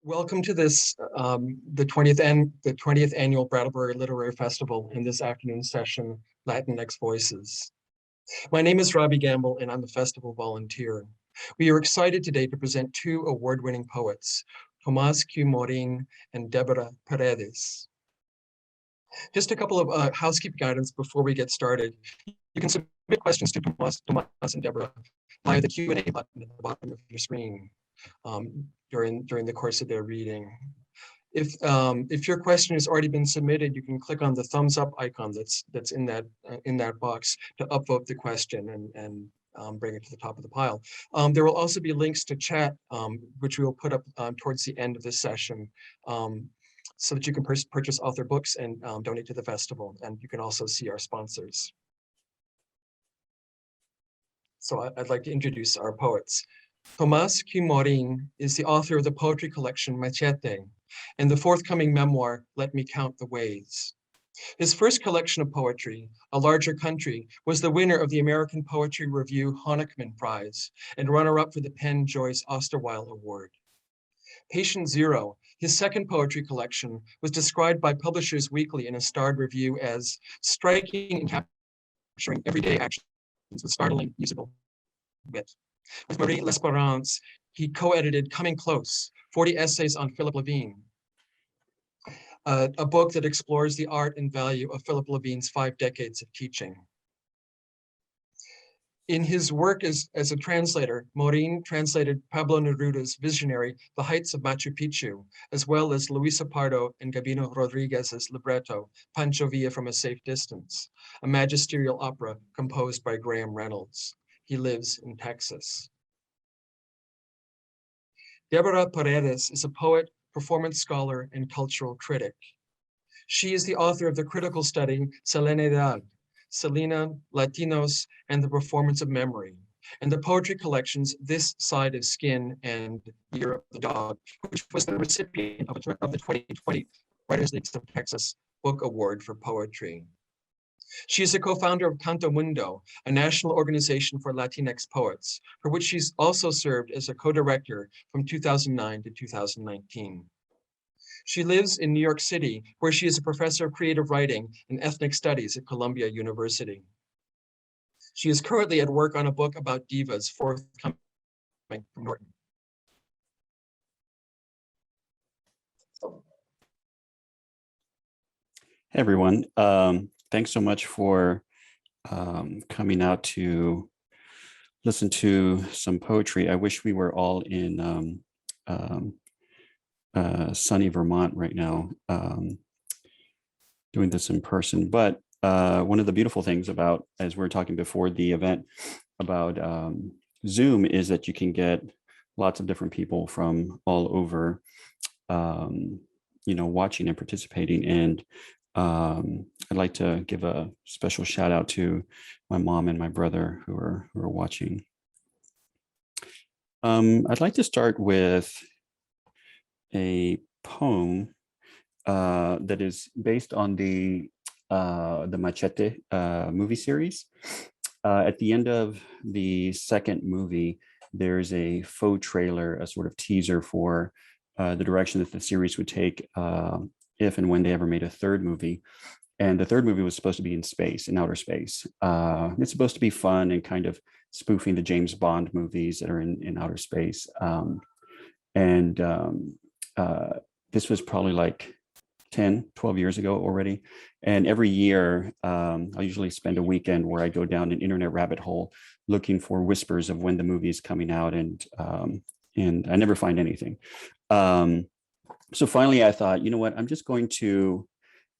Welcome to this, the 20th annual Brattleboro Literary Festival in this afternoon session, Latinx Voices. My name is Robbie Gamble and I'm a festival volunteer. We are excited today to present two award-winning poets, Tomas Morin and Deborah Paredes. Just a couple of housekeeping items before we get started. You can submit questions to Tomas and Deborah via the Q&A button at the bottom of your screen during the course of their reading. If your question has already been submitted, you can click on the thumbs up icon that's in that box to upvote the question and bring it to the top of the pile. There will also be links to chat, which we will put up towards the end of this session, so that you can purchase author books and donate to the festival. And you can also see our sponsors. So I'd like to introduce our poets. Tomas Morin is the author of the poetry collection Machete and the forthcoming memoir, Let Me Count the Ways. His first collection of poetry, A Larger Country, was the winner of the American Poetry Review Honickman Prize and runner-up for the Penn Joyce Osterweil Award. Patient Zero, his second poetry collection, was described by Publishers Weekly in a starred review as striking and capturing everyday actions with startling musical wit. With Marie L'Espérance, he co-edited Coming Close, 40 Essays on Philip Levine, a book that explores the art and value of Philip Levine's 5 decades of teaching. In his work as a translator, Morin translated Pablo Neruda's visionary The Heights of Machu Picchu, as well as Luisa Pardo and Gabino Rodriguez's libretto, Pancho Villa from a Safe Distance, a magisterial opera composed by Graham Reynolds. He lives in Texas. Deborah Paredes is a poet, performance scholar, and cultural critic. She is the author of the critical study Selenidad, Selena, Latinos, and the Performance of Memory, and the poetry collections This Side of Skin and Year of the Dog, which was the recipient of the 2020 Writers League of Texas Book Award for Poetry. She is a co-founder of Canto Mundo, a national organization for Latinx poets, for which she's also served as a co-director from 2009 to 2019. She lives in New York City, where she is a professor of creative writing and ethnic studies at Columbia University. She is currently at work on a book about divas forthcoming from Norton. Hey, everyone. Thanks so much for coming out to listen to some poetry. I wish we were all in sunny Vermont right now, doing this in person. But one of the beautiful things about, as we were talking before the event, about Zoom is that you can get lots of different people from all over, watching and participating. And I'd like to give a special shout out to my mom and my brother who are watching. I'd like to start with a poem that is based on the Machete movie series. At the end of the second movie, there's a faux trailer, a sort of teaser for the direction that the series would take if and when they ever made a third movie. And the third movie was supposed to be in space, in outer space. It's supposed to be fun and kind of spoofing the James Bond movies that are in outer space. This was probably like 10, 12 years ago already. And every year, I usually spend a weekend where I go down an internet rabbit hole looking for whispers of when the movie is coming out, and I never find anything. So finally, I thought, you know what, I'm just going to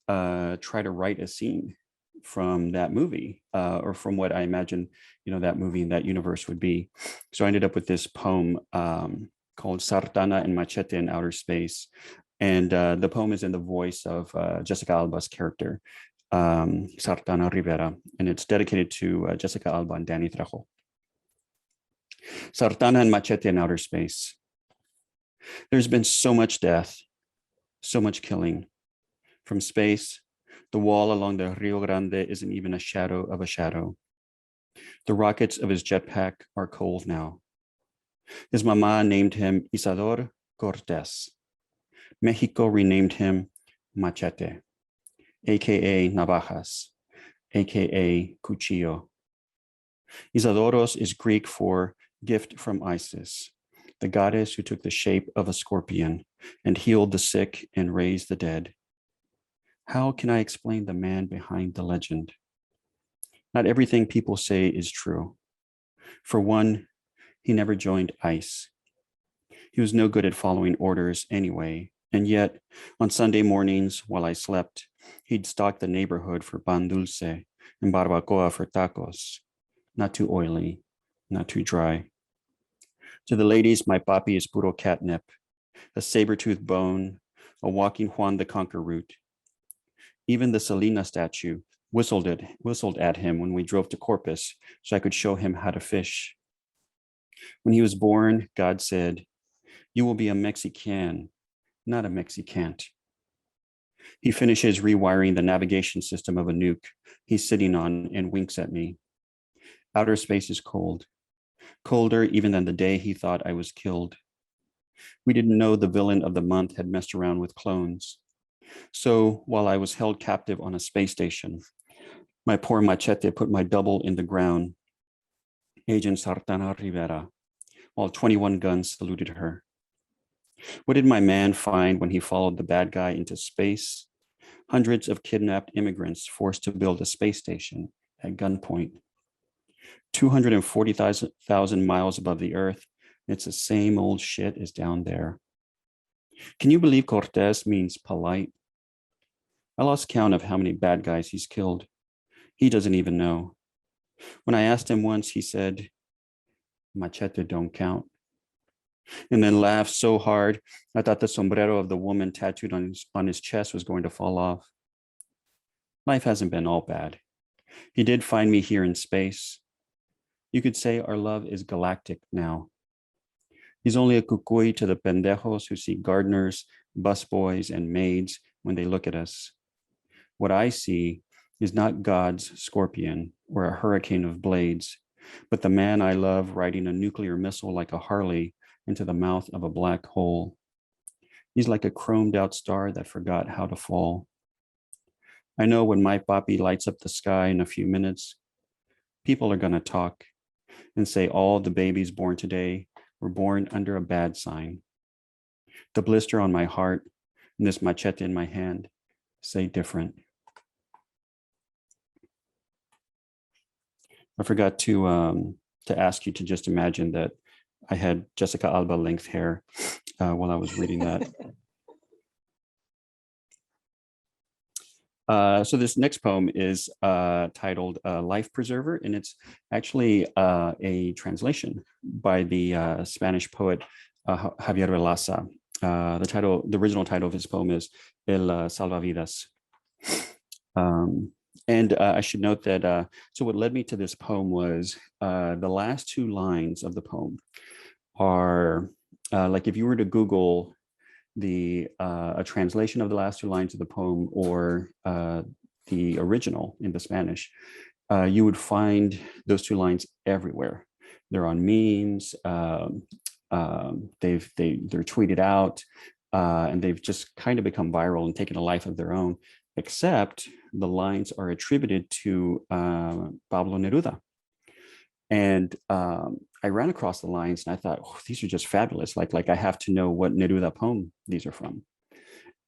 try to write a scene from that movie, or from what I imagine, that movie and that universe would be. So I ended up with this poem called Sartana and Machete in Outer Space. And the poem is in the voice of Jessica Alba's character, Sartana Rivera, and it's dedicated to Jessica Alba and Danny Trejo. Sartana and Machete in Outer Space. There's been so much death, so much killing. From space, the wall along the Rio Grande isn't even a shadow of a shadow. The rockets of his jetpack are cold now. His mama named him Isador Cortés. Mexico renamed him Machete, aka Navajas, aka Cuchillo. Isadoros is Greek for gift from Isis, the goddess who took the shape of a scorpion and healed the sick and raised the dead. How can I explain the man behind the legend? Not everything people say is true. For one, he never joined ICE. He was no good at following orders anyway, and yet on Sunday mornings while I slept, he'd stalk the neighborhood for pan dulce and barbacoa for tacos. Not too oily, not too dry. To the ladies, my papi is puro catnip, a saber-toothed bone, a walking Juan the Conqueror route. Even the Selena statue whistled at him when we drove to Corpus so I could show him how to fish. When he was born, God said, "You will be a Mexican, not a Mexicant." He finishes rewiring the navigation system of a nuke he's sitting on and winks at me. Outer space is cold, colder even than the day he thought I was killed. We didn't know the villain of the month had messed around with clones. So while I was held captive on a space station, my poor Machete put my double in the ground, Agent Sartana Rivera, while 21 guns saluted her. What did my man find when he followed the bad guy into space? Hundreds of kidnapped immigrants forced to build a space station at gunpoint. 240,000 miles above the earth, it's the same old shit as down there. Can you believe Cortez means polite? I lost count of how many bad guys he's killed. He doesn't even know. When I asked him once, he said, "Machete don't count." And then laughed so hard, I thought the sombrero of the woman tattooed on his chest was going to fall off. Life hasn't been all bad. He did find me here in space. You could say our love is galactic now. He's only a cucuy to the pendejos who see gardeners, busboys, and maids when they look at us. What I see is not God's scorpion or a hurricane of blades, but the man I love riding a nuclear missile like a Harley into the mouth of a black hole. He's like a chromed out star that forgot how to fall. I know when my papi lights up the sky in a few minutes, people are going to talk and say all the babies born today were born under a bad sign. The blister on my heart and this machete in my hand say different. I forgot to ask you to just imagine that I had Jessica Alba length hair while I was reading that. So this next poem is titled Life Preserver, and it's actually a translation by the Spanish poet Javier Velaza. The original title of his poem is El Salvavidas. And I should note that, so what led me to this poem was the last two lines of the poem are, like if you were to Google a translation of the last two lines of the poem or the original in the Spanish, you would find those two lines everywhere. They're on memes, they're tweeted out, and they've just kind of become viral and taken a life of their own, except the lines are attributed to Pablo Neruda. And I ran across the lines and I thought, oh, these are just fabulous. Like I have to know what Neruda poem these are from.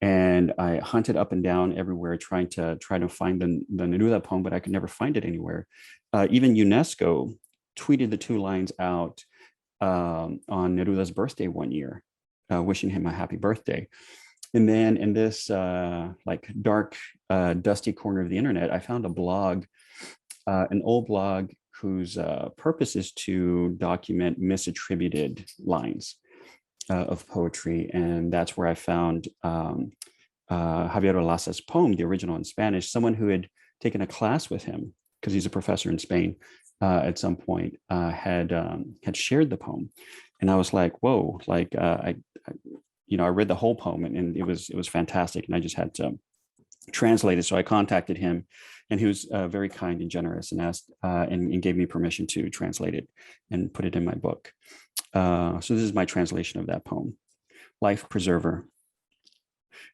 And I hunted up and down everywhere trying to find the Neruda poem, but I could never find it anywhere. Even UNESCO tweeted the two lines out on Neruda's birthday one year, wishing him a happy birthday. And then in this like dark, dusty corner of the internet, I found a blog, an old blog whose purpose is to document misattributed lines of poetry. And that's where I found Javier Velaza's poem, the original in Spanish. Someone who had taken a class with him, because he's a professor in Spain at some point, had shared the poem. And I was like, whoa, like I read the whole poem and it was fantastic. And I just had to translate it. So I contacted him, and he was very kind and generous and asked and gave me permission to translate it and put it in my book. So this is my translation of that poem, Life Preserver.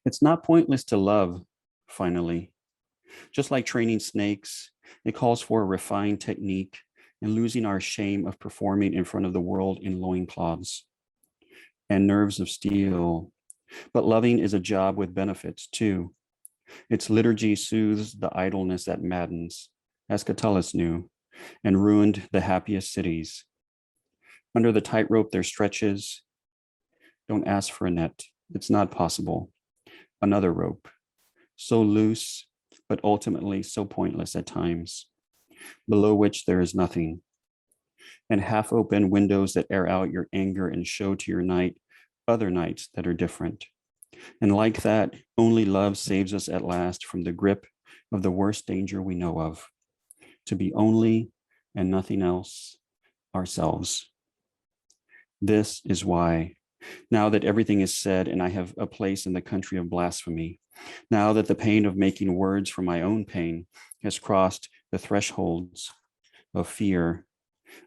It's not pointless to love, finally. Just like training snakes, it calls for a refined technique and losing our shame of performing in front of the world in loincloths and nerves of steel. But loving is a job with benefits too. Its liturgy soothes the idleness that maddens, as Catullus knew, and ruined the happiest cities. Under the tightrope there stretches, don't ask for a net, it's not possible. Another rope, so loose, but ultimately so pointless at times, below which there is nothing. And half open windows that air out your anger and show to your night other nights that are different. And like that, only love saves us at last from the grip of the worst danger we know of, to be only and nothing else ourselves. This is why, now that everything is said and I have a place in the country of blasphemy, now that the pain of making words for my own pain has crossed the thresholds of fear,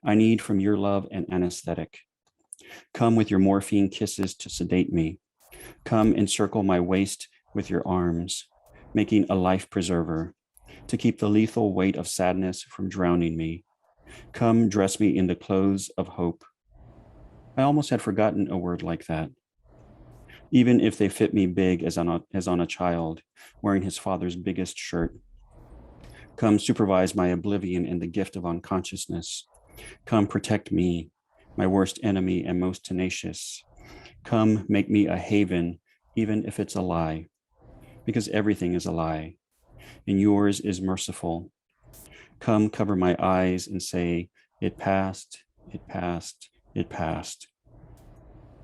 I need from your love an anesthetic. Come with your morphine kisses to sedate me. Come encircle my waist with your arms, making a life preserver, to keep the lethal weight of sadness from drowning me. Come dress me in the clothes of hope. I almost had forgotten a word like that. Even if they fit me big as on a child, wearing his father's biggest shirt. Come supervise my oblivion in the gift of unconsciousness. Come protect me, my worst enemy and most tenacious. Come make me a haven, even if it's a lie, because everything is a lie, and yours is merciful. Come cover my eyes and say, it passed, it passed, it passed.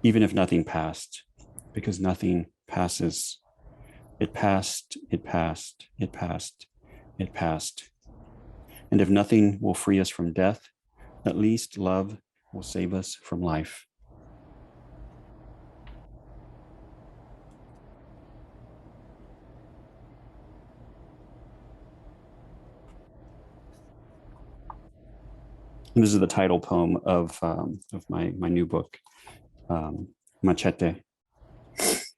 Even if nothing passed, because nothing passes. It passed, it passed, it passed, it passed. And if nothing will free us from death, at least love will save us from life. And this is the title poem of my new book, Machete.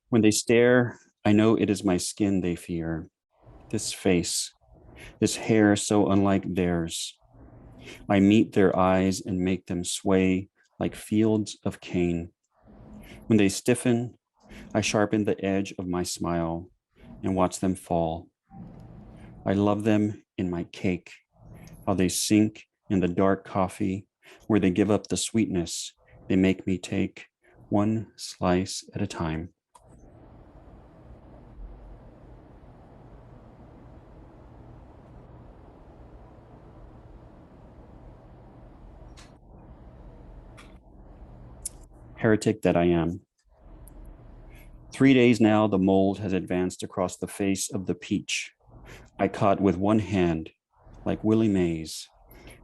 When they stare, I know it is my skin they fear. This face, this hair so unlike theirs. I meet their eyes and make them sway like fields of cane. When they stiffen, I sharpen the edge of my smile and watch them fall. I love them in my cake, how they sink in the dark coffee, where they give up the sweetness they make me take one slice at a time. Heretic that I am. 3 days now, the mold has advanced across the face of the peach. I caught with one hand, like Willie Mays,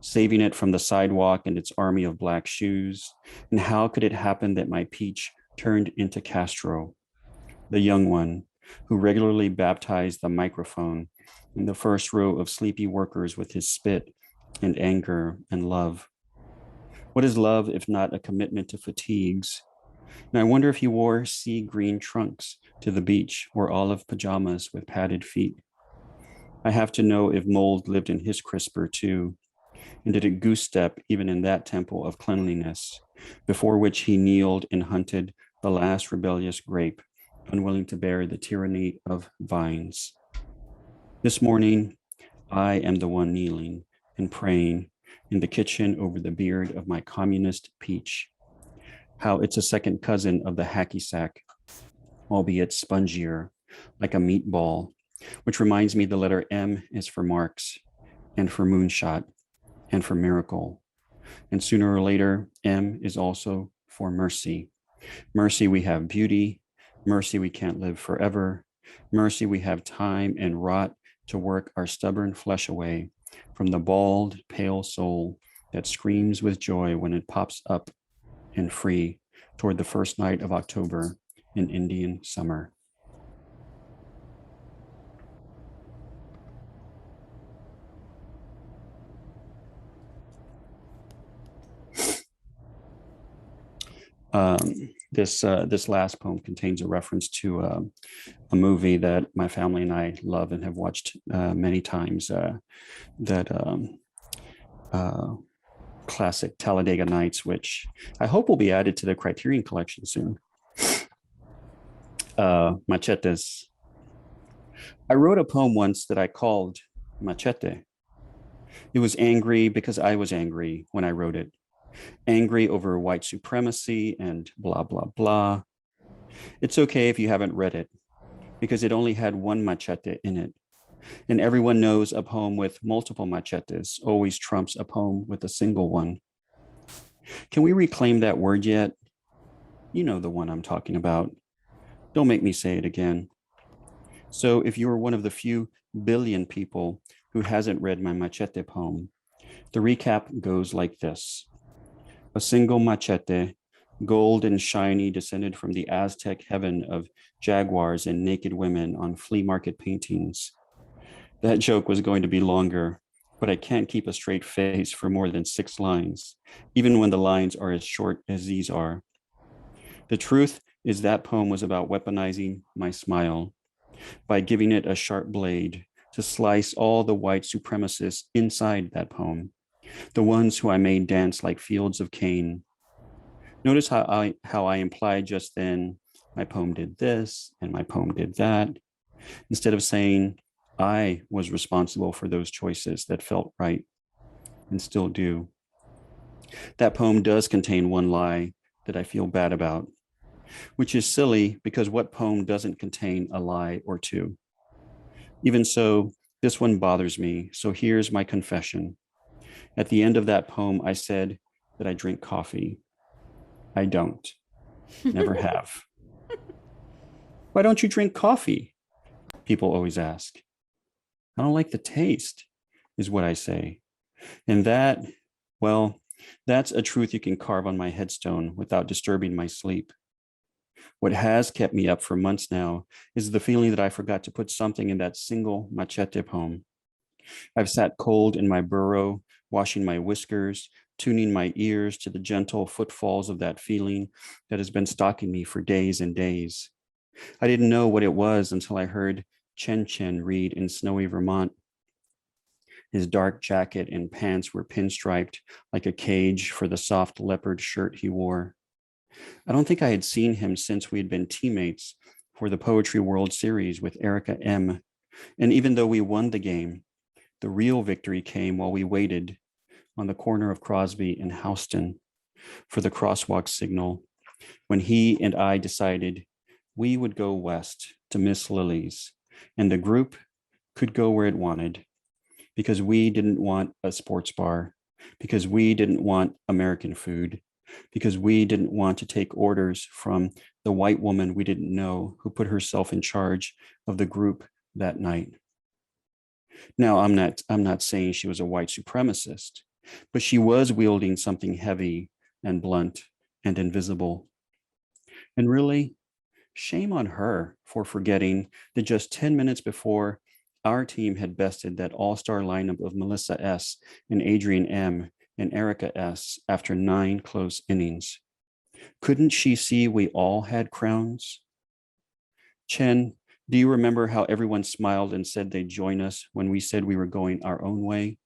saving it from the sidewalk and its army of black shoes. And how could it happen that my peach turned into Castro, the young one who regularly baptized the microphone in the first row of sleepy workers with his spit and anger and love? What is love if not a commitment to fatigues? And I wonder if he wore sea green trunks to the beach or olive pajamas with padded feet. I have to know if mold lived in his crisper too. And did it goose step even in that temple of cleanliness, before which he kneeled and hunted the last rebellious grape, unwilling to bear the tyranny of vines? This morning, I am the one kneeling and praying in the kitchen over the beard of my communist peach. How it's a second cousin of the hacky sack, albeit spongier, like a meatball, which reminds me the letter M is for Marx and for moonshot and for miracle. And sooner or later, M is also for mercy. Mercy, we have beauty. Mercy, we can't live forever. Mercy, we have time and rot to work our stubborn flesh away from the bald, pale soul that screams with joy when it pops up and free toward the first night of October in Indian summer. This last poem contains a reference to a movie that my family and I love and have watched many times. Classic Talladega Nights, which I hope will be added to the Criterion collection soon. Machetes. I wrote a poem once that I called Machete. It was angry because I was angry when I wrote it. Angry over white supremacy and blah, blah, blah. It's okay if you haven't read it, because it only had one machete in it. And everyone knows a poem with multiple machetes always trumps a poem with a single one. Can we reclaim that word yet? You know the one I'm talking about. Don't make me say it again. So if you are one of the few billion people who hasn't read my machete poem, the recap goes like this. A single machete, gold and shiny, descended from the Aztec heaven of jaguars and naked women on flea market paintings. That joke was going to be longer, but I can't keep a straight face for more than 6 lines, even when the lines are as short as these are. The truth is that poem was about weaponizing my smile by giving it a sharp blade to slice all the white supremacists inside that poem, the ones who I made dance like fields of cane. Notice how I implied just then, my poem did this and my poem did that, instead of saying, I was responsible for those choices that felt right and still do. That poem does contain one lie that I feel bad about, which is silly because what poem doesn't contain a lie or two? Even so, this one bothers me, so here's my confession. At the end of that poem, I said that I drink coffee. I don't, never have. Why don't you drink coffee? People always ask. I don't like the taste, is what I say. And that, well, that's a truth you can carve on my headstone without disturbing my sleep. What has kept me up for months now is the feeling that I forgot to put something in that single machete poem. I've sat cold in my burrow, washing my whiskers, tuning my ears to the gentle footfalls of that feeling that has been stalking me for days and days. I didn't know what it was until I heard Chen Chen read in snowy Vermont. His dark jacket and pants were pinstriped like a cage for the soft leopard shirt he wore. I don't think I had seen him since we had been teammates for the Poetry World Series with Erica M. And even though we won the game, the real victory came while we waited on the corner of Crosby and Houston for the crosswalk signal, when he and I decided we would go west to Miss Lily's, and the group could go where it wanted, because we didn't want a sports bar, because we didn't want American food, because we didn't want to take orders from the white woman we didn't know who put herself in charge of the group that night. Now, I'm not saying she was a white supremacist, but she was wielding something heavy and blunt and invisible. And really, shame on her for forgetting that just 10 minutes before, our team had bested that all-star lineup of Melissa S. and Adrian M. and Erica S. after 9 close innings. Couldn't she see we all had crowns? Chen, do you remember how everyone smiled and said they'd join us when we said we were going our own way?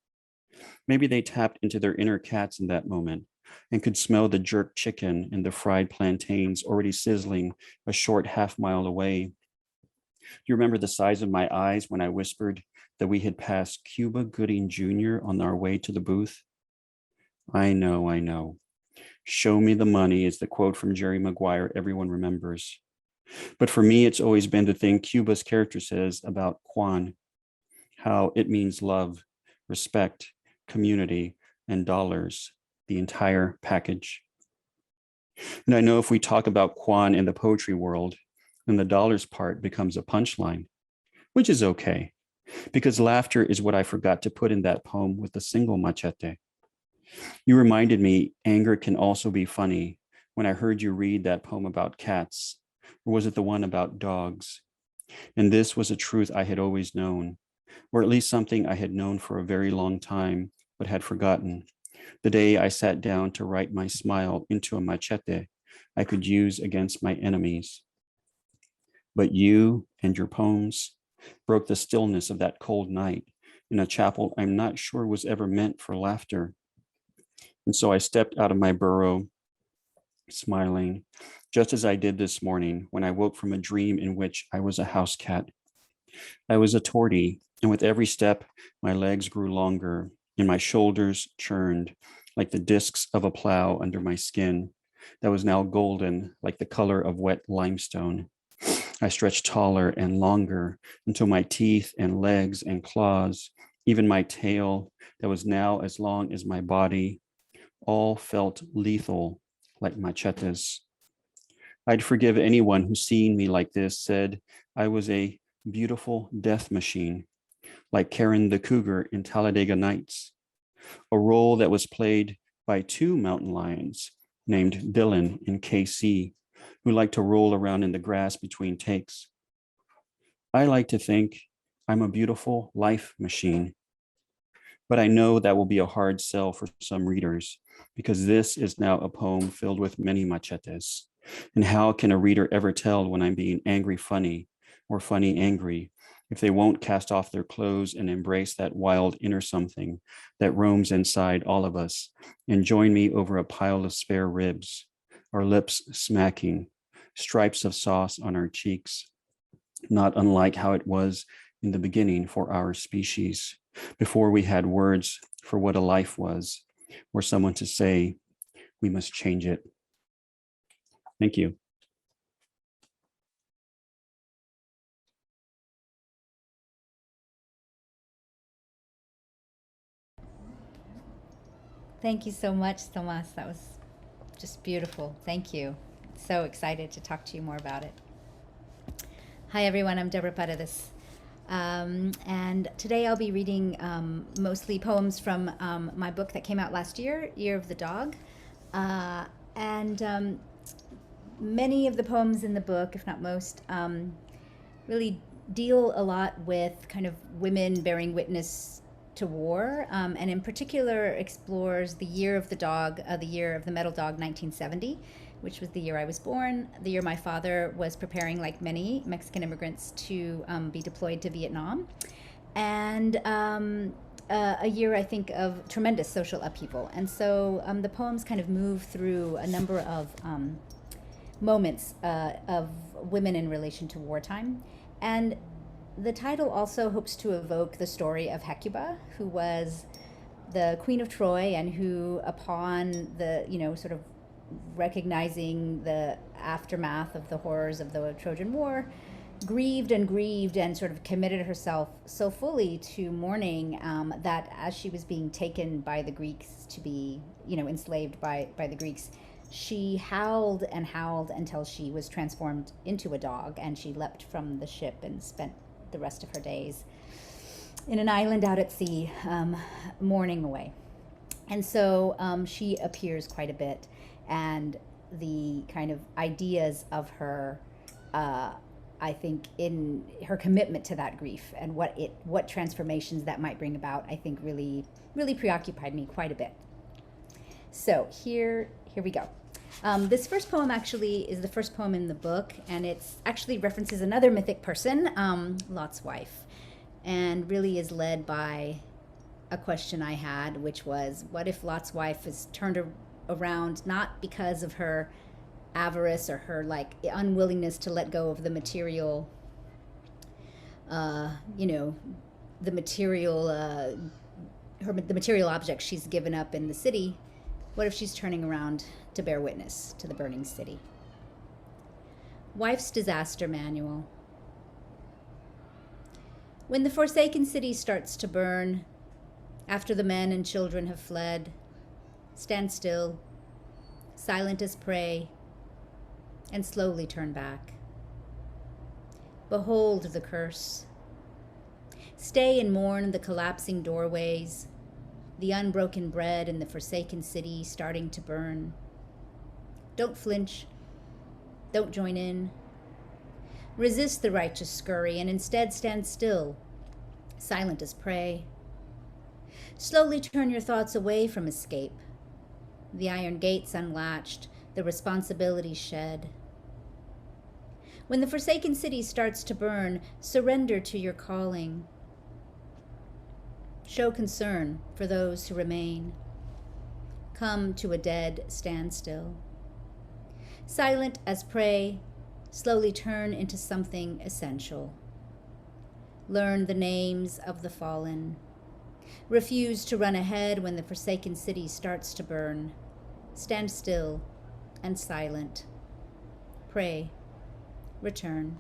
Maybe they tapped into their inner cats in that moment and could smell the jerk chicken and the fried plantains already sizzling a short half-mile away. Do you remember the size of my eyes when I whispered that we had passed Cuba Gooding Jr. on our way to the booth? I know. Show me the money is the quote from Jerry Maguire everyone remembers. But for me, it's always been the thing Cuba's character says about Juan, how it means love, respect, community, and dollars, the entire package. And I know if we talk about Juan in the poetry world, then the dollars part becomes a punchline, which is okay, because laughter is what I forgot to put in that poem with a single machete. You reminded me anger can also be funny when I heard you read that poem about cats, or was it the one about dogs? And this was a truth I had always known, or at least something I had known for a very long time, but had forgotten. The day I sat down to write my smile into a machete I could use against my enemies. But you and your poems broke the stillness of that cold night in a chapel I'm not sure was ever meant for laughter. And so I stepped out of my burrow, smiling, just as I did this morning when I woke from a dream in which I was a house cat. I was a tortie, and with every step, my legs grew longer and my shoulders churned like the discs of a plow under my skin that was now golden like the color of wet limestone. I stretched taller and longer until my teeth and legs and claws, even my tail that was now as long as my body, all felt lethal like machetes. I'd forgive anyone who seeing me like this said I was a beautiful death machine, like Kerrin the Cougar in Talladega Nights, a role that was played by two mountain lions named Dylan and KC, who like to roll around in the grass between takes. I like to think I'm a beautiful life machine, but I know that will be a hard sell for some readers because this is now a poem filled with many machetes. And how can a reader ever tell when I'm being angry funny or funny angry if they won't cast off their clothes and embrace that wild inner something that roams inside all of us and join me over a pile of spare ribs, our lips smacking, stripes of sauce on our cheeks, not unlike how it was in the beginning for our species, before we had words for what a life was, or someone to say, we must change it. Thank you. Thank you so much, Tomas. That was just beautiful. Thank you. So excited to talk to you more about it. Hi, everyone. I'm Deborah Paredes. And today I'll be reading mostly poems from my book that came out last year, Year of the Dog. And many of the poems in the book, if not most, really deal a lot with kind of women bearing witness to war, and in particular explores the year of the dog, the year of the metal dog, 1970, which was the year I was born, the year my father was preparing, like many Mexican immigrants, to be deployed to Vietnam, and a year, I think, of tremendous social upheaval. And so the poems kind of move through a number of moments of women in relation to wartime. And the title also hopes to evoke the story of Hecuba, who was the Queen of Troy and who, upon the, sort of recognizing the aftermath of the horrors of the Trojan War, grieved and sort of committed herself so fully to mourning that as she was being taken by the Greeks to be, enslaved by the Greeks, she howled and howled until she was transformed into a dog, and she leapt from the ship and spent the rest of her days in an island out at sea, mourning away. And so she appears quite a bit, and the kind of ideas of her, I think, in her commitment to that grief and what transformations that might bring about, I think really preoccupied me quite a bit. So here we go. This first poem actually is the first poem in the book, and it's actually references another mythic person, Lot's wife, and really is led by a question I had, which was, what if Lot's wife is turned around not because of her avarice or her unwillingness to let go of the material, the material objects she's given up in the city. What if she's turning around to bear witness to the burning city? Wife's Disaster Manual. When the forsaken city starts to burn, after the men and children have fled, stand still, silent as prey, and slowly turn back. Behold the curse. Stay and mourn the collapsing doorways, the unbroken bread in the forsaken city starting to burn. Don't flinch. Don't join in. Resist the righteous scurry and instead stand still, silent as prey. Slowly turn your thoughts away from escape. The iron gates unlatched, the responsibility shed. When the forsaken city starts to burn, surrender to your calling. Show concern for those who remain. Come to a dead standstill. Silent as prey, slowly turn into something essential. Learn the names of the fallen. Refuse to run ahead when the forsaken city starts to burn. Stand still and silent. Pray. Return.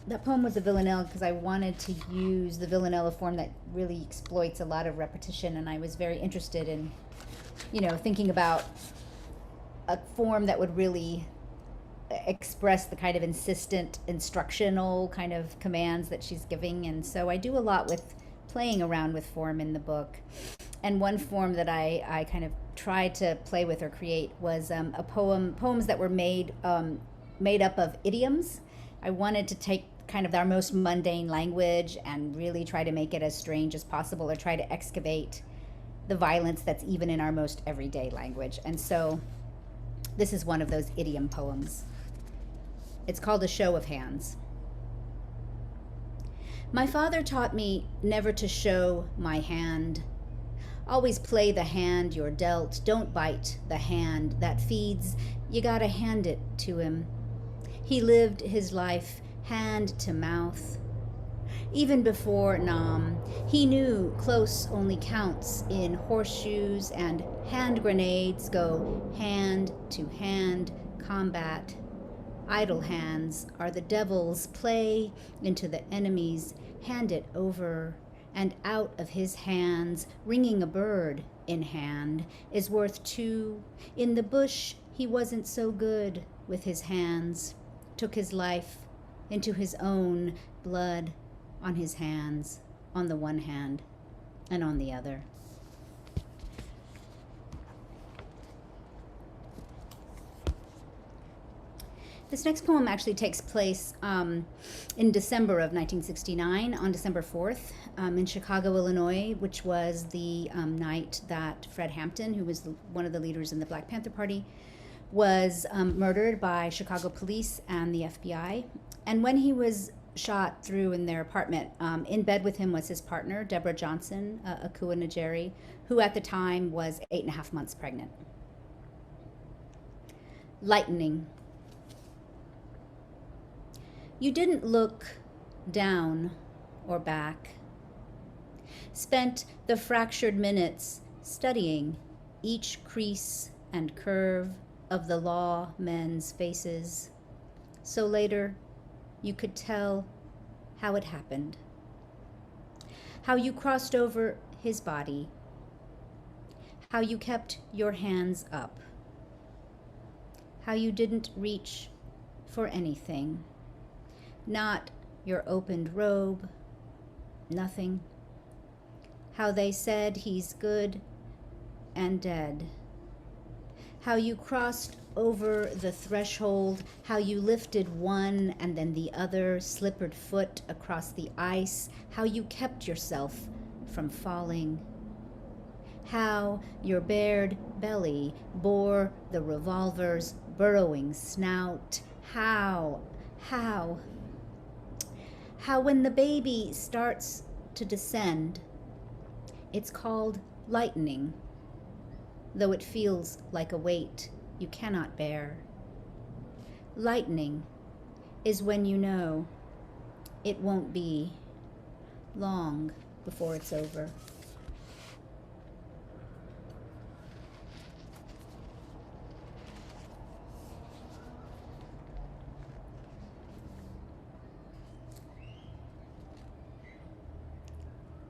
That poem was a villanelle because I wanted to use the villanelle form that really exploits a lot of repetition, and I was very interested in, thinking about a form that would really express the kind of insistent instructional kind of commands that she's giving. And so I do a lot with playing around with form in the book. And one form that I kind of tried to play with or create was poems that were made up of idioms. I wanted to take kind of our most mundane language and really try to make it as strange as possible, or try to excavate the violence that's even in our most everyday language. And so this is one of those idiom poems. It's called A Show of Hands. My father taught me never to show my hand. Always play the hand you're dealt. Don't bite the hand that feeds. You gotta hand it to him. He lived his life hand to mouth. Even before Nam, he knew close only counts in horseshoes, and hand grenades go hand to hand combat. Idle hands are the devil's play into the enemy's. Hand it over, and out of his hands, ringing a bird in hand is worth two. In the bush, he wasn't so good with his hands. Took his life into his own blood on his hands, on the one hand, and on the other. This next poem actually takes place in December of 1969, on December 4th, in Chicago, Illinois, which was the night that Fred Hampton, who was one of the leaders in the Black Panther Party, was murdered by Chicago police and the FBI. And when he was shot through in their apartment, in bed with him was his partner, Deborah Johnson, Akua Najeri, who at the time was 8.5 months pregnant. Lightning. You didn't look down or back. Spent the fractured minutes studying each crease and curve of the law men's faces, so later you could tell how it happened. How you crossed over his body. How you kept your hands up. How you didn't reach for anything. Not your opened robe, nothing. How they said he's good and dead. How you crossed over the threshold, how you lifted one and then the other slippered foot across the ice, how you kept yourself from falling. How your bared belly bore the revolver's burrowing snout. How when the baby starts to descend, it's called lightning, though it feels like a weight you cannot bear. Lightning is when you know it won't be long before it's over.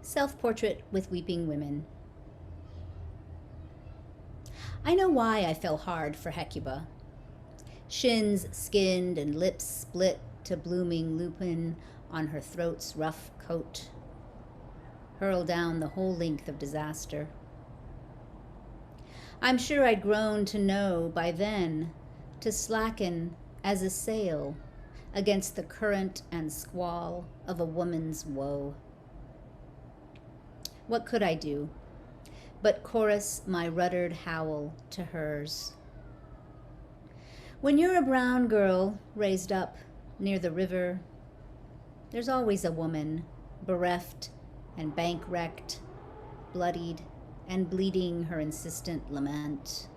Self-portrait with weeping women. I know why I fell hard for Hecuba. Shins skinned and lips split to blooming lupin on her throat's rough coat. Hurl down the whole length of disaster. I'm sure I'd grown to know by then to slacken as a sail against the current and squall of a woman's woe. What could I do? but chorus my ruddered howl to hers. When you're a brown girl raised up near the river, there's always a woman, bereft and bank-wrecked, bloodied and bleeding her insistent lament.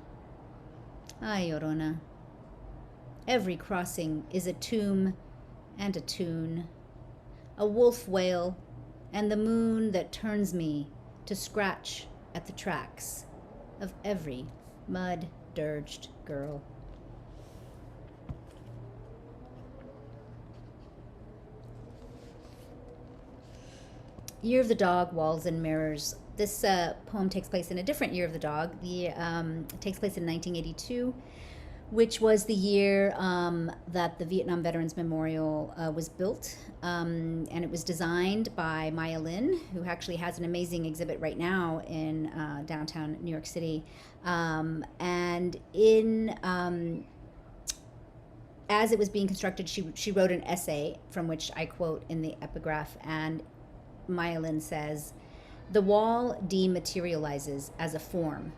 Ay, Llorona. Every crossing is a tomb and a tune, a wolf wail, and the moon that turns me to scratch at the tracks of every mud-dirged girl. Year of the Dog, Walls and Mirrors. This poem takes place in a different year of the dog. It takes place in 1982, which was the year that the Vietnam Veterans Memorial was built. And it was designed by Maya Lin, who actually has an amazing exhibit right now in downtown New York City. And as it was being constructed, she wrote an essay from which I quote in the epigraph, and Maya Lin says, "The wall dematerializes as a form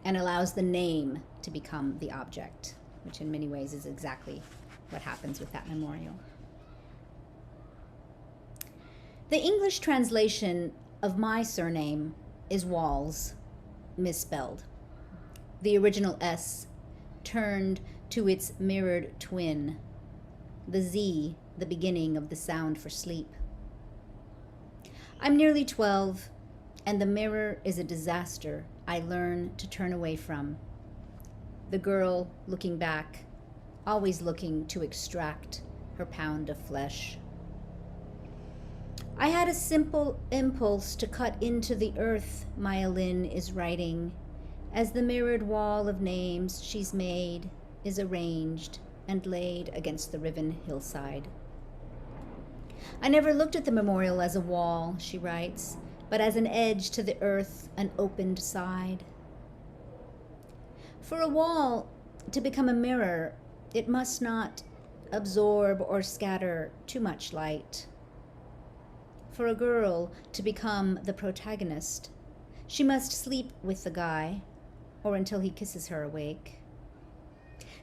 and allows the name to become the object," which in many ways is exactly what happens with that memorial. The English translation of my surname is Walls, misspelled. The original S turned to its mirrored twin, the Z, the beginning of the sound for sleep. I'm nearly 12, and the mirror is a disaster I learn to turn away from. The girl looking back, always looking to extract her pound of flesh. I had a simple impulse to cut into the earth, Maya Lin is writing, as the mirrored wall of names she's made is arranged and laid against the riven hillside. I never looked at the memorial as a wall, she writes, but as an edge to the earth, an opened side. For a wall to become a mirror, it must not absorb or scatter too much light. For a girl to become the protagonist, she must sleep with the guy, or until he kisses her awake.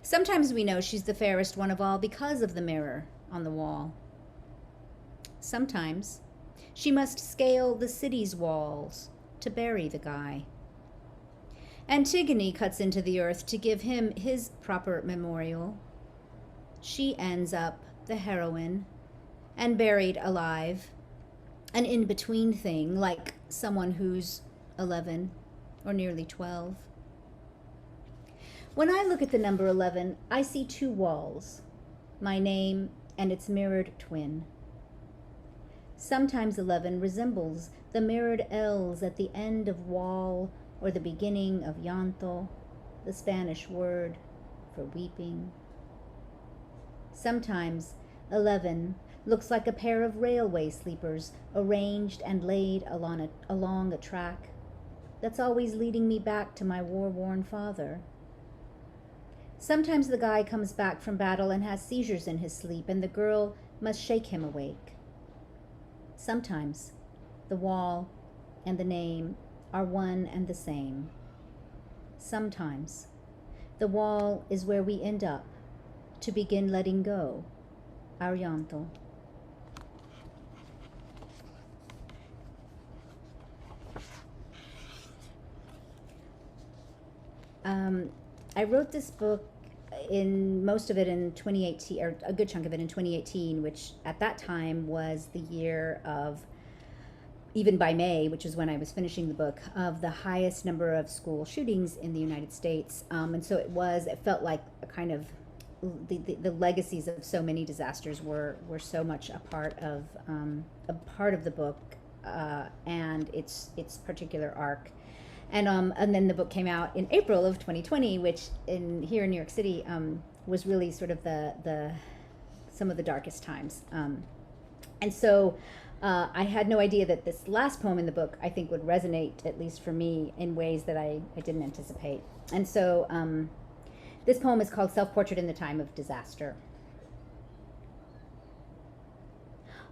Sometimes we know she's the fairest one of all because of the mirror on the wall. Sometimes she must scale the city's walls to bury the guy. Antigone cuts into the earth to give him his proper memorial. She ends up the heroine and buried alive, an in-between thing, like someone who's 11 or nearly 12. When I look at the number 11, I see two walls, my name and its mirrored twin. Sometimes 11 resembles the mirrored L's at the end of wall or the beginning of llanto, the Spanish word for weeping. Sometimes 11 looks like a pair of railway sleepers arranged and laid along a track that's always leading me back to my war-worn father. Sometimes the guy comes back from battle and has seizures in his sleep, and the girl must shake him awake. Sometimes the wall and the name are one and the same. Sometimes the wall is where we end up to begin letting go our llanto. I wrote this book in most of it in 2018, or a good chunk of it in 2018, which at that time was the year of, even by May, which is when I was finishing the book, of the highest number of school shootings in the United States. And so it felt like a kind of, the legacies of so many disasters were so much a part of the book and its particular arc. And then the book came out in April of 2020, which here in New York City was really sort of some of the darkest times. And so I had no idea that this last poem in the book, I think, would resonate, at least for me, in ways that I didn't anticipate. And so this poem is called Self-Portrait in the Time of Disaster.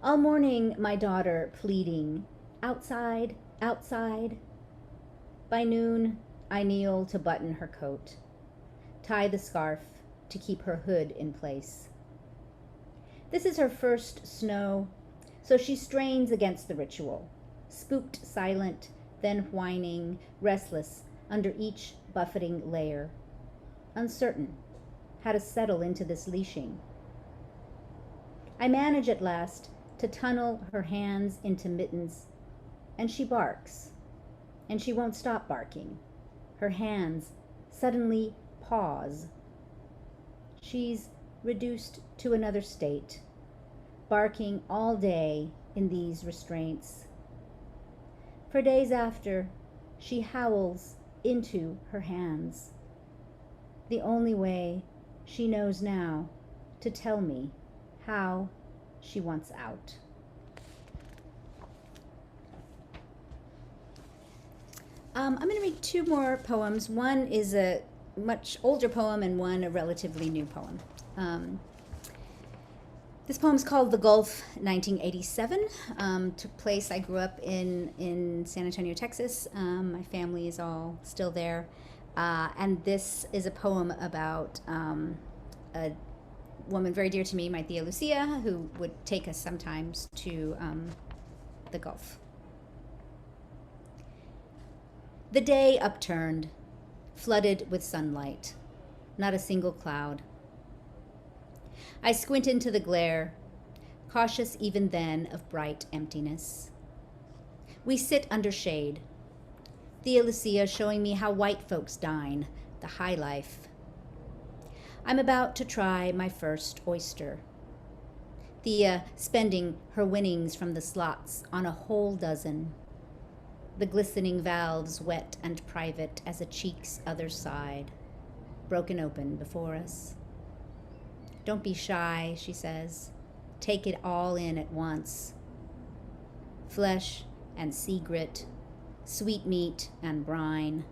All morning, my daughter pleading, outside, outside. By noon, I kneel to button her coat, tie the scarf to keep her hood in place. This is her first snow, so she strains against the ritual, spooked silent, then whining, restless under each buffeting layer, uncertain how to settle into this leashing. I manage at last to tunnel her hands into mittens, and she barks, and she won't stop barking. Her hands suddenly pause. She's reduced to another state, barking all day in these restraints. For days after, she howls into her hands, the only way she knows now to tell me how she wants out. I'm going to read two more poems. One is a much older poem and one a relatively new poem. This poem's called The Gulf, 1987. Took place, I grew up in San Antonio, Texas. My family is all still there. And this is a poem about a woman very dear to me, my Thea Lucia, who would take us sometimes to the Gulf. The day upturned, flooded with sunlight, not a single cloud. I squint into the glare, cautious even then of bright emptiness. We sit under shade, Thea Lucia showing me how white folks dine, the high life. I'm about to try my first oyster. Thea spending her winnings from the slots on a whole dozen. The glistening valves wet and private as a cheek's other side, broken open before us. Don't be shy, she says. Take it all in at once. Flesh and sea grit, sweet meat and brine,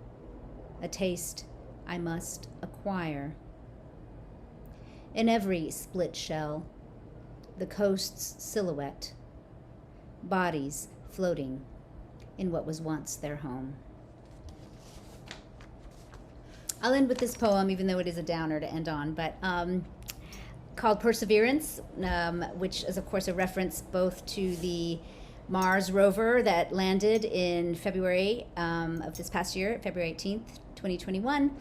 a taste I must acquire. In every split shell, the coast's silhouette, bodies floating in what was once their home. I'll end with this poem, even though it is a downer to end on, but called Perseverance, which is, of course, a reference both to the Mars rover that landed in February of this past year, February 18th, 2021.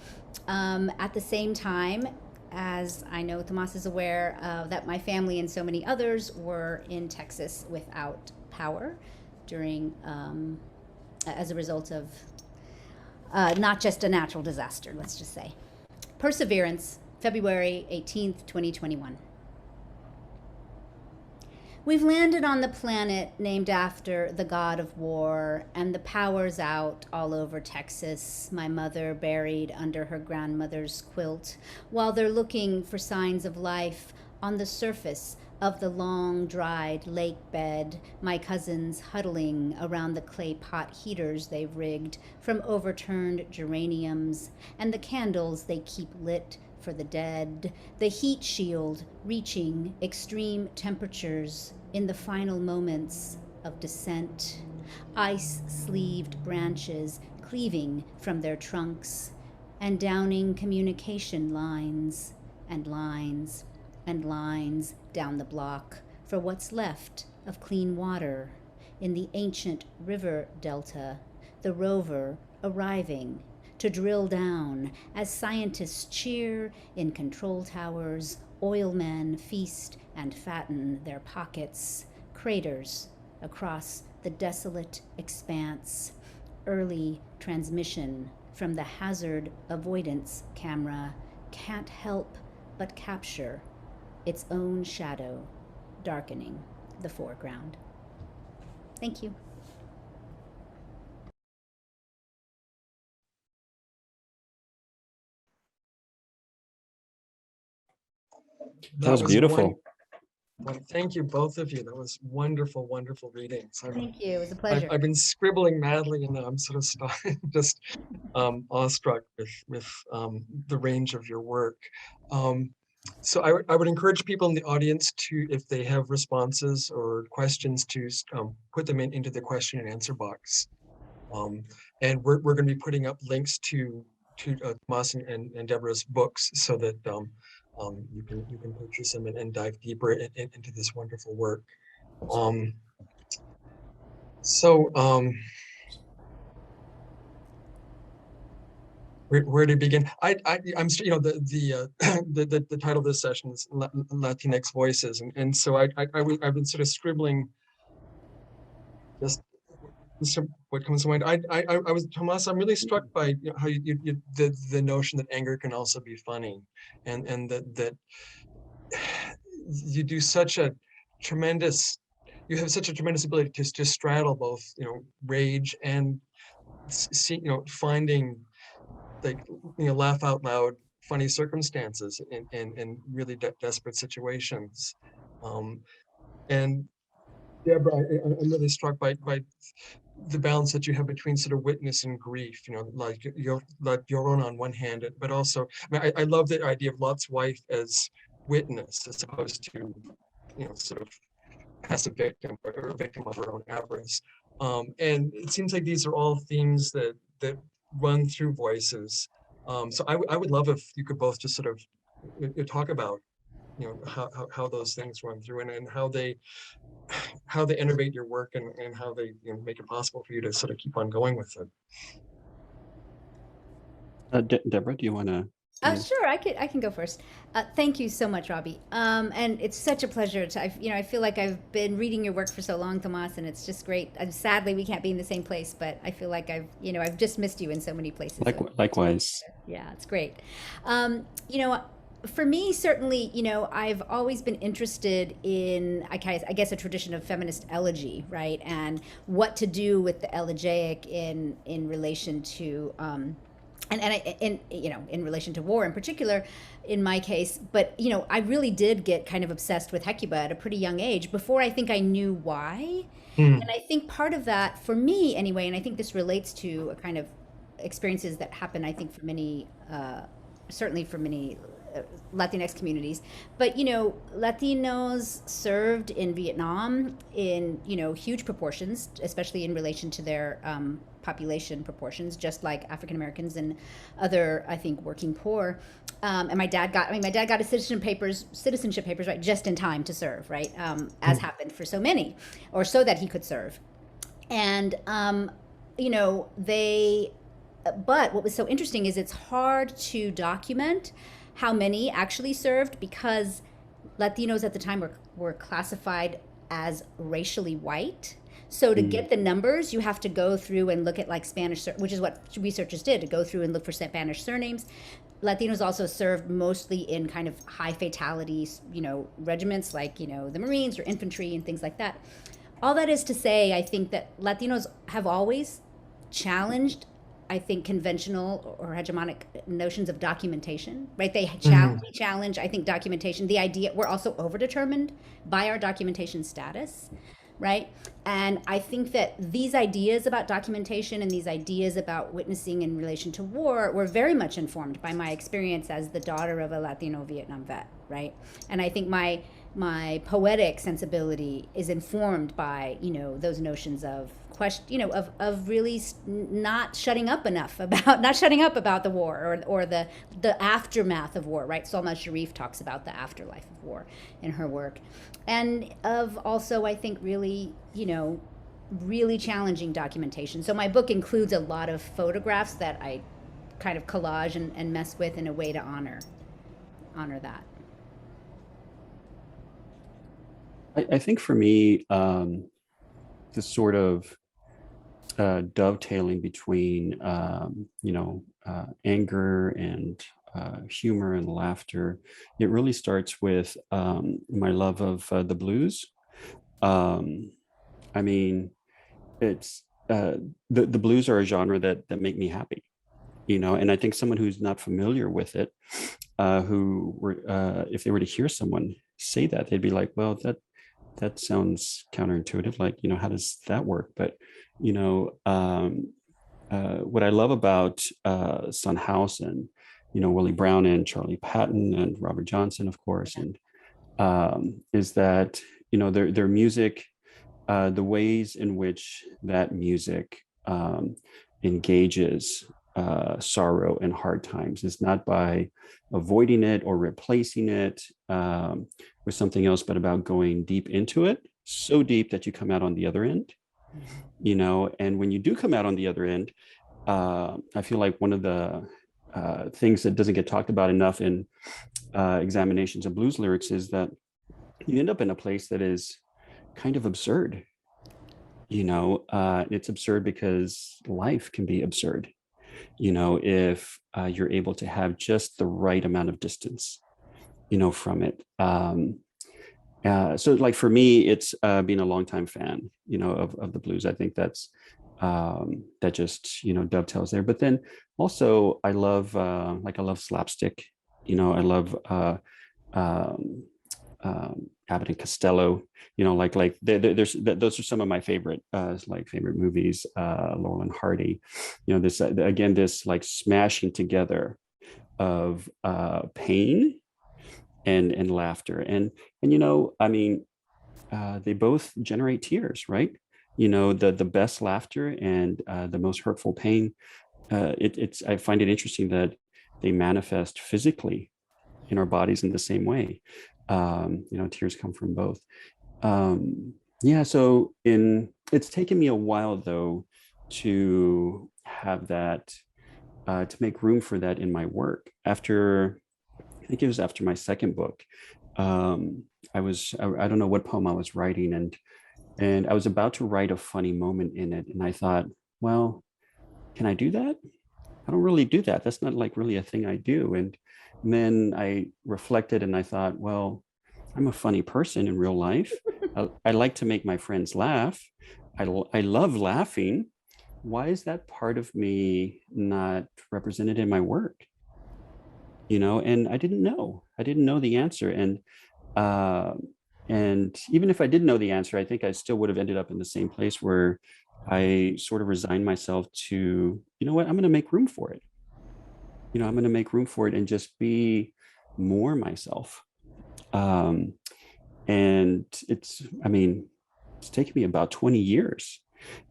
At the same time, as I know Tomas is aware, that my family and so many others were in Texas without power during, as a result of not just a natural disaster, let's just say. Perseverance, February 18th, 2021. We've landed on the planet named after the god of war, and the power's out all over Texas, my mother buried under her grandmother's quilt, while they're looking for signs of life on the surface of the long, dried lake bed, my cousins huddling around the clay pot heaters they've rigged from overturned geraniums, and the candles they keep lit for the dead, the heat shield reaching extreme temperatures in the final moments of descent, ice-sleeved branches cleaving from their trunks, and downing communication lines and lines and lines down the block for what's left of clean water in the ancient river delta, the rover arriving to drill down as scientists cheer in control towers, oil men feast and fatten their pockets, craters across the desolate expanse, early transmission from the hazard avoidance camera can't help but capture its own shadow darkening the foreground. Thank you. That was beautiful. Well, thank you, both of you. That was wonderful, wonderful readings. Thank you. It was a pleasure. I've been scribbling madly, and now I'm sort of just awestruck with the range of your work. So I would encourage people in the audience to, if they have responses or questions, to put them into the question and answer box And we're going to be putting up links to Tomas and Deborah's books so that you can purchase them and dive deeper into this wonderful work. Where to begin? I'm the title of this session is Latinx Voices, and so I've been sort of scribbling just what comes to mind. I was, Tomas, I'm really struck by how the notion that anger can also be funny, and that you do such a tremendous, you have such a tremendous ability to straddle both, rage and finding, like, laugh out loud funny circumstances in really desperate situations. And Deborah, I'm really struck by the balance that you have between sort of witness and grief, like your own on one hand, but also, I love the idea of Lot's wife as witness as opposed to, sort of passive victim or a victim of her own avarice. And it seems like these are all themes that run through Voices. So I would love if you could both just sort of talk about, how those things run through and how they innovate your work and how they make it possible for you to sort of keep on going with it. Deborah, do you want to? Sure, I can go first. Thank you so much, Robbie. And it's such a pleasure to, I feel like I've been reading your work for so long, Tomas, and it's just great. Sadly, we can't be in the same place, but I feel like I've just missed you in so many places. Likewise. Yeah, it's great. For me, certainly, I've always been interested in, I guess, a tradition of feminist elegy, right? And what to do with the elegiac in relation to, in relation to war in particular, in my case. But, I really did get kind of obsessed with Hecuba at a pretty young age before I think I knew why. And I think part of that, for me anyway, and I think this relates to a kind of experiences that happen, I think, for many, certainly for many Latinx communities, but Latinos served in Vietnam in huge proportions, especially in relation to their population proportions, just like African Americans and other, I think, working poor. And my dad got his citizenship papers right just in time to serve, right, as happened for so many, or so that he could serve. And but what was so interesting is it's hard to document how many actually served because Latinos at the time were classified as racially white. So to get the numbers, you have to go through and look at like Spanish, which is what researchers did, to go through and look for Spanish surnames. Latinos also served mostly in kind of high fatality, regiments like, the Marines or infantry and things like that. All that is to say, I think that Latinos have always challenged, I think, conventional or hegemonic notions of documentation, right? They challenge, I think, documentation. The idea, we're also overdetermined by our documentation status, right? And I think that these ideas about documentation and these ideas about witnessing in relation to war were very much informed by my experience as the daughter of a Latino Vietnam vet, right? And I think my poetic sensibility is informed by, those notions of of really not shutting up about the war or the aftermath of war, right? Salma Sharif talks about the afterlife of war in her work, and of also, I think, really really challenging documentation. So my book includes a lot of photographs that I kind of collage and mess with in a way to honor that. I think for me, the sort of dovetailing between anger and humor and laughter, it really starts with my love of the blues. I mean, it's the blues are a genre that make me happy, and I think someone who's not familiar with it, if they were to hear someone say that, they'd be like, well, that sounds counterintuitive. Like, how does that work? But, what I love about Son House and, Willie Brown and Charlie Patton and Robert Johnson, of course, and is that, their music, the ways in which that music engages sorrow and hard times. It's not by avoiding it or replacing it with something else, but about going deep into it, so deep that you come out on the other end, you know. And when you do come out on the other end, I feel like one of the things that doesn't get talked about enough in examinations of blues lyrics is that you end up in a place that is kind of absurd. You know, it's absurd because life can be absurd, you know, if you're able to have just the right amount of distance, you know, from it. So like for me, it's being a longtime fan, you know, of the blues. I think that's that just, you know, dovetails there. But then also I love I love slapstick, you know. I love Abbott and Costello, you know, those are some of my favorite favorite movies. Laurel and Hardy, you know, this again, this like smashing together of pain and laughter, and you know, I mean, they both generate tears, right? You know, the best laughter and the most hurtful pain. I find it interesting that they manifest physically in our bodies in the same way. You know, tears come from both. Yeah, so it's taken me a while though to have that, to make room for that in my work. After, I think it was after my second book, I don't know what poem I was writing, and I was about to write a funny moment in it, and I thought, well, can I do that? I don't really do that. That's not like really a thing I do. And then I reflected and I thought, well, I'm a funny person in real life. I like to make my friends laugh. I love laughing. Why is that part of me not represented in my work? You know, and I didn't know the answer. And even if I did know the answer, I think I still would have ended up in the same place where I sort of resigned myself to, you know what, I'm going to make room for it. You know, I'm going to make room for it and just be more myself. And I mean, it's taken me about 20 years.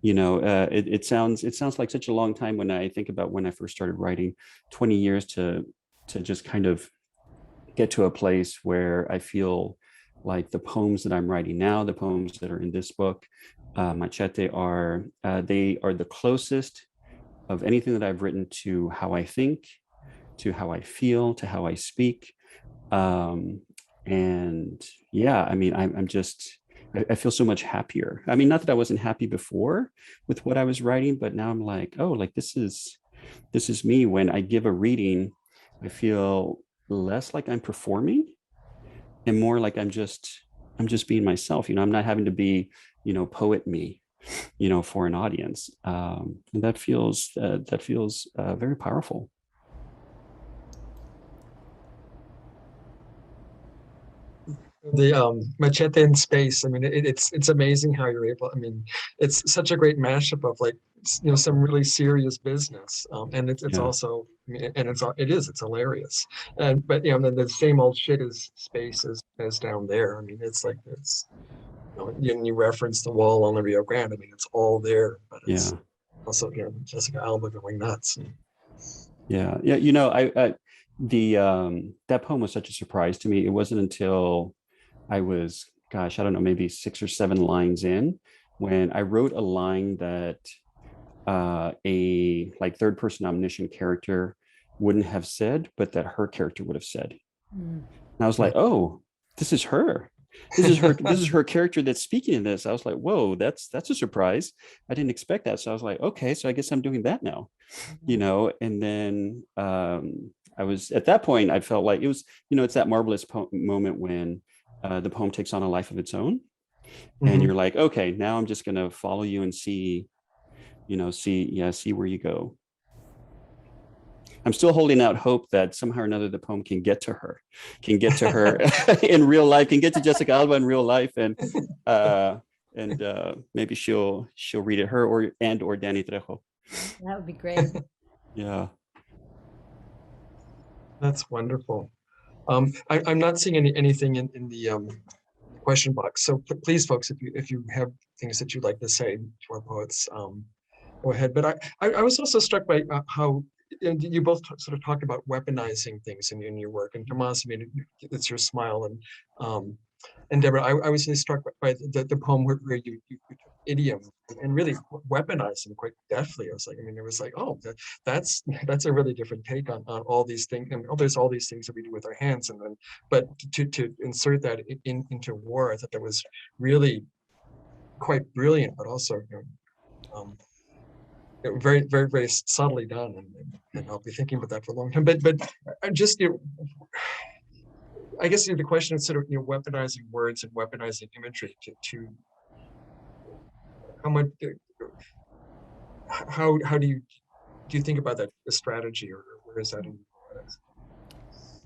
You know, it sounds like such a long time when I think about when I first started writing. 20 years to just kind of get to a place where I feel like the poems that I'm writing now, the poems that are in this book, Machete, they are the closest of anything that I've written to how I think, to how I feel, to how I speak. And yeah, I mean, I'm just, I feel so much happier. I mean, not that I wasn't happy before with what I was writing, but now I'm like, oh, like this is me. When I give a reading, I feel less like I'm performing and more like I'm just being myself. You know, I'm not having to be, you know, poet me, you know, for an audience. And that feels very powerful. The Machete in space. I mean, it's amazing how you're able. I mean, it's such a great mashup of like, you know, some really serious business, and it's Yeah. also, I mean, and it's hilarious. And but you know, the same old shit is space as down there. I mean, it's like it's, you know, you reference the wall on the Rio Grande. I mean, it's all there, but it's Yeah. also, you know, Jessica Alba going nuts. Yeah. You know, that poem was such a surprise to me. It wasn't until I was, gosh, I don't know, maybe 6 or 7 lines in, when I wrote a line that a like third person omniscient character wouldn't have said, but that her character would have said. And I was like, oh, this is her. This is her character that's speaking in this. I was like, whoa, that's a surprise. I didn't expect that. So I was like, okay, so I guess I'm doing that now, you know. And then I was, at that point, I felt like it was, you know, it's that marvelous moment when the poem takes on a life of its own. And you're like, okay, now I'm just going to follow you and see, you know, see where you go. I'm still holding out hope that somehow or another the poem can get to her in real life, can get to Jessica Alba in real life, and maybe she'll read it, her or Danny Trejo. That would be great. Yeah. That's wonderful. I'm not seeing anything in the question box. So please, folks, if you have things that you'd like to say to our poets, go ahead. But I was also struck by how and you both sort of talked about weaponizing things in your work. And Tomas, I mean, it's your smile. And Deborah, I was really struck by the poem where you took idiom and really weaponized them quite deftly. I was like, I mean, it was like, oh, that's a really different take on all these things. And oh, there's all these things that we do with our hands. And then, but to insert that into war, I thought that was really quite brilliant, but also, very, very, very subtly done, and I'll be thinking about that for a long time. But I just, I guess the question is sort of weaponizing words and weaponizing imagery to how much, how do you think about that, the strategy, or where is that in?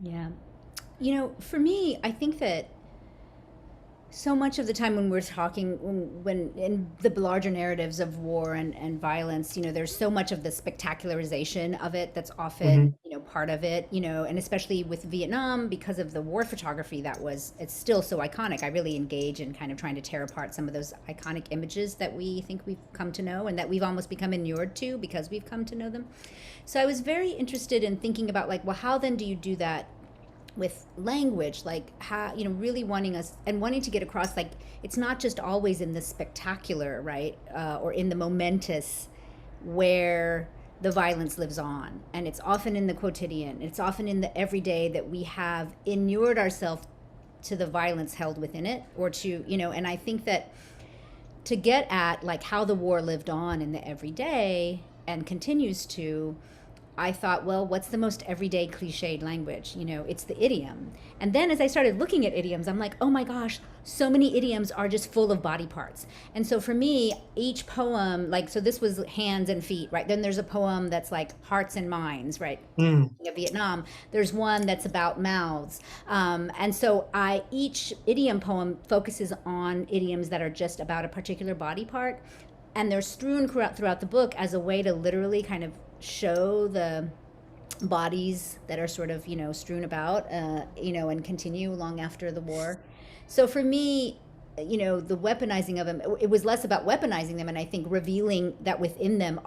Yeah. For me, I think that so much of the time when we're talking, when in the larger narratives of war and violence, there's so much of the spectacularization of it that's often, part of it, and especially with Vietnam, because of the war photography it's still so iconic. I really engage in kind of trying to tear apart some of those iconic images that we think we've come to know and that we've almost become inured to because we've come to know them. So I was very interested in thinking about, like, well, how then do you do that with language, like how, really wanting to get across, like, it's not just always in the spectacular, right, or in the momentous where the violence lives on, and it's often in the quotidian, it's often in the everyday that we have inured ourselves to the violence held within it, or to, and I think that to get at, like, how the war lived on in the everyday and continues to, I thought, well, what's the most everyday cliched language? It's the idiom. And then as I started looking at idioms, I'm like, oh my gosh, so many idioms are just full of body parts. And so for me, each poem, like, so this was hands and feet, right? Then there's a poem that's like hearts and minds, right? Vietnam. There's one that's about mouths. And so each idiom poem focuses on idioms that are just about a particular body part. And they're strewn throughout the book as a way to literally kind of show the bodies that are sort of strewn about and continue long after the war. So for me, the weaponizing of them, it was less about weaponizing them, and I think revealing that within them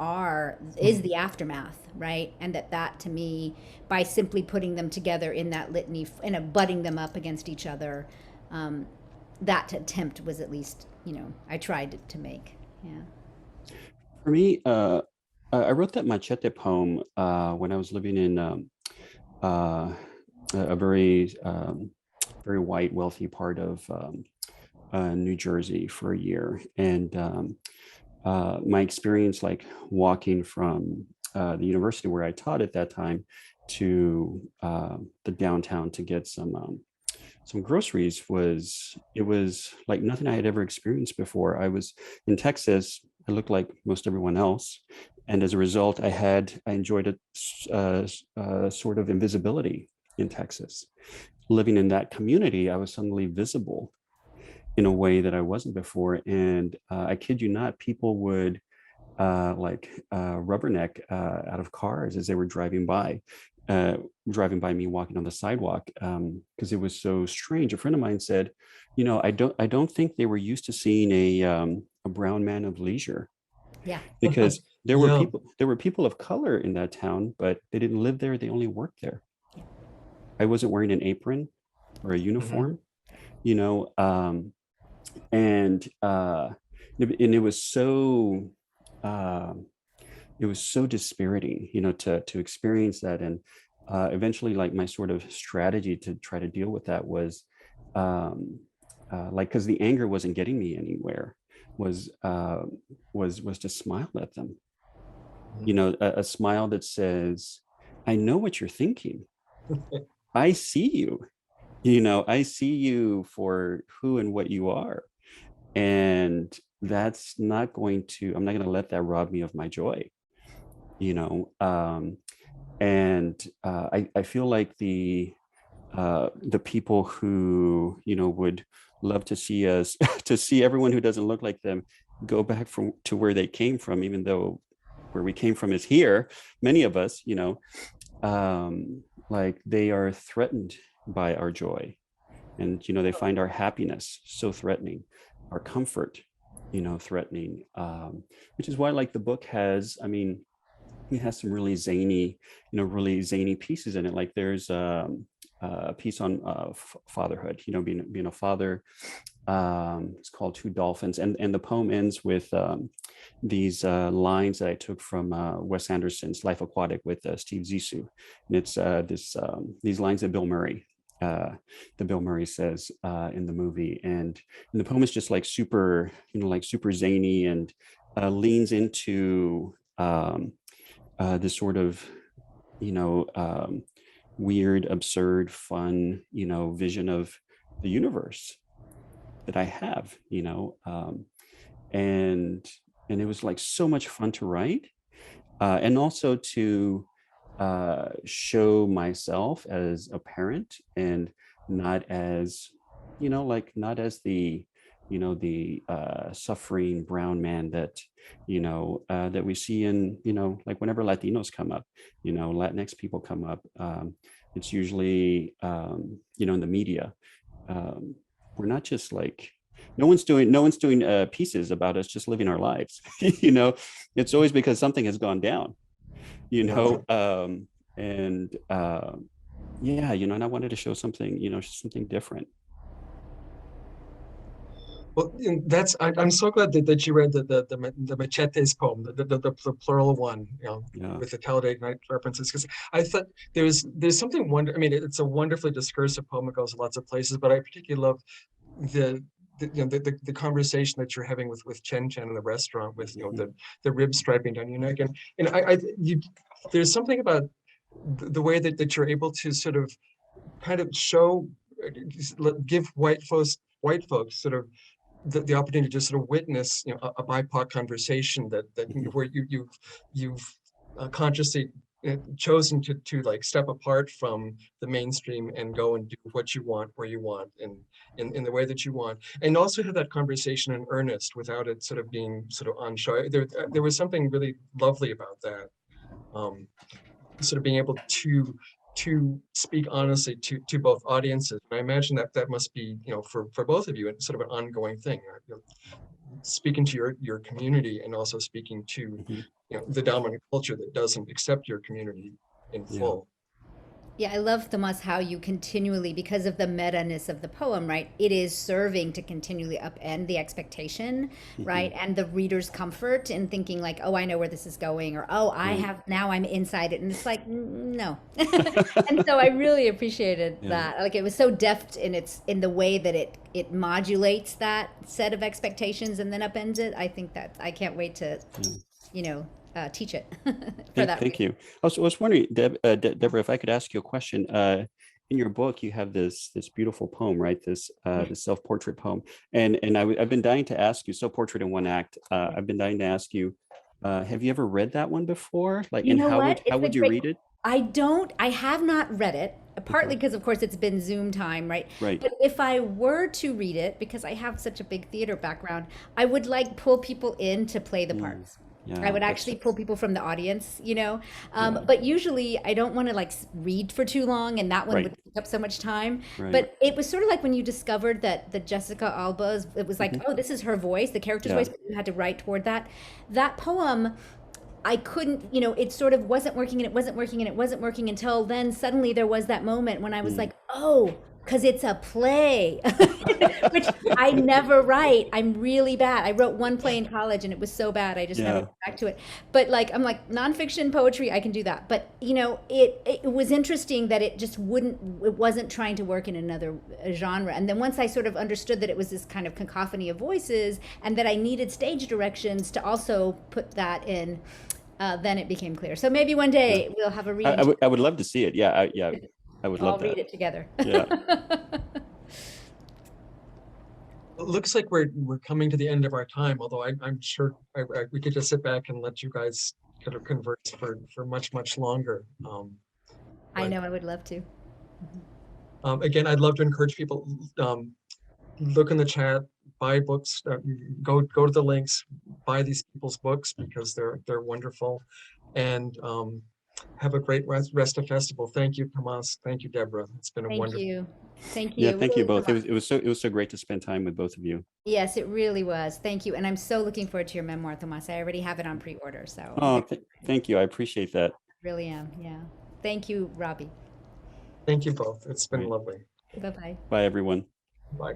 is the aftermath, right? And that to me, by simply putting them together in that litany and butting them up against each other, that attempt was at least I tried to make. Yeah. For me, I wrote that Machete poem when I was living in a very, very white, wealthy part of New Jersey for a year. And my experience, like, walking from the university where I taught at that time to the downtown to get some groceries was like nothing I had ever experienced before. I was in Texas. I looked like most everyone else, and as a result, I enjoyed a sort of invisibility in Texas. Living in that community, I was suddenly visible in a way that I wasn't before. And I kid you not, people would rubberneck out of cars as they were driving by me walking on the sidewalk, because it was so strange. A friend of mine said, I don't think they were used to seeing a brown man of leisure. Yeah. Because there were people of color in that town, but they didn't live there. They only worked there. Yeah. I wasn't wearing an apron or a uniform, and it was so dispiriting, to experience that. And eventually, like, my sort of strategy to try to deal with that was because the anger wasn't getting me anywhere, was to smile at them. A smile that says, I know what you're thinking. I see you. I see you for who and what you are. And that's not going to, I'm not going to let that rob me of my joy. I feel like the people who would love to see us to see everyone who doesn't look like them go back to where they came from, even though where we came from is here, many of us, like, they are threatened by our joy, and they find our happiness so threatening, our comfort threatening, which is why like the book has, I mean, it has some really zany pieces in it. Like there's a piece on fatherhood, being a father. It's called Two Dolphins, and the poem ends with these lines that I took from Wes Anderson's Life Aquatic with Steve Zissou, and it's these lines that Bill Murray says in the movie, and the poem is just like super, like super zany, and leans into this sort of, weird, absurd, fun, vision of the universe that I have, and it was like so much fun to write, and also to show myself as a parent, and not as, not as the, the suffering brown man that, that we see in, like whenever Latinos come up, Latinx people come up, it's usually, in the media. We're not just like, no one's doing pieces about us just living our lives. It's always because something has gone down, and yeah, and I wanted to show something, something different. Well, I'm so glad that you read the Machete's poem, the plural one, Yeah. with the Talladega Night references, because I thought there's something I mean, it's a wonderfully discursive poem. It goes lots of places, but I particularly love the conversation that you're having with Chen in the restaurant, with the ribs striping down your neck, and there's something about the way that you're able to sort of kind of show, give white folks sort of the opportunity to just sort of witness, a BIPOC conversation that where you've consciously chosen to like step apart from the mainstream and go and do what you want, where you want, and in the way that you want, and also have that conversation in earnest without it sort of being sort of on show. There was something really lovely about that, sort of being able to speak honestly to both audiences. And I imagine that must be, for both of you, it's sort of an ongoing thing, speaking to your community, and also speaking to the dominant culture that doesn't accept your community in full. Yeah, I love, Tomas, how you continually, because of the meta-ness of the poem, right? It is serving to continually upend the expectation, right? And the reader's comfort in thinking like, oh, I know where this is going, or oh, now I'm inside it. And it's like, no. And so I really appreciated that. Like, it was so deft in the way that it modulates that set of expectations and then upends it. I think that I can't wait to, teach it for that. Thank you. I was wondering, Deborah, if I could ask you a question. In your book, you have this beautiful poem, right? This self-portrait poem, and I've been dying to ask you. Self-portrait in one act. I've been dying to ask you. Have you ever read that one before? Like, You and know what? how would you read it? I have not read it, partly because, of course, it's been Zoom time, right? Right. But if I were to read it, because I have such a big theater background, I would like pull people in to play the parts. Yeah, I would actually pull people from the audience, but usually I don't want to like read for too long, and that one would take up so much time. Right. But it was sort of like when you discovered that the Jessica Alba's, it was like, oh, this is her voice, the character's voice, but you had to write toward that. That poem, I couldn't, it sort of wasn't working, and it wasn't working, and it wasn't working until then suddenly there was that moment when I was like, oh, because it's a play, which I never write. I'm really bad. I wrote one play in college and it was so bad. I just never went back to it. But like, I'm like, nonfiction poetry, I can do that. But it was interesting that it wasn't trying to work in another genre. And then once I sort of understood that it was this kind of cacophony of voices and that I needed stage directions to also put that in, then it became clear. So maybe one day we'll have a read. I would love to see it. Yeah. I would love that. I'll read it together. Yeah. It looks like we're coming to the end of our time, although I'm sure we could just sit back and let you guys kind of converse for much longer. I know, I would love to. Again, I'd love to encourage people, look in the chat, buy books, go to the links, buy these people's books because they're wonderful. And Have a great rest of festival. Thank you, Tomas. Thank you, Deborah. It's been a Thank wonderful. you. Thank Yeah, you. thank you Really, both. It was so great to spend time with both of you. yes, it really was. Thank you. And I'm so looking forward to your memoir, Tomas. I already have it on pre-order, so Oh, thank you. I appreciate that. really am. Yeah. Thank you, Robbie. Thank you both. It's been Right. lovely. Bye-bye. Bye, everyone. Bye.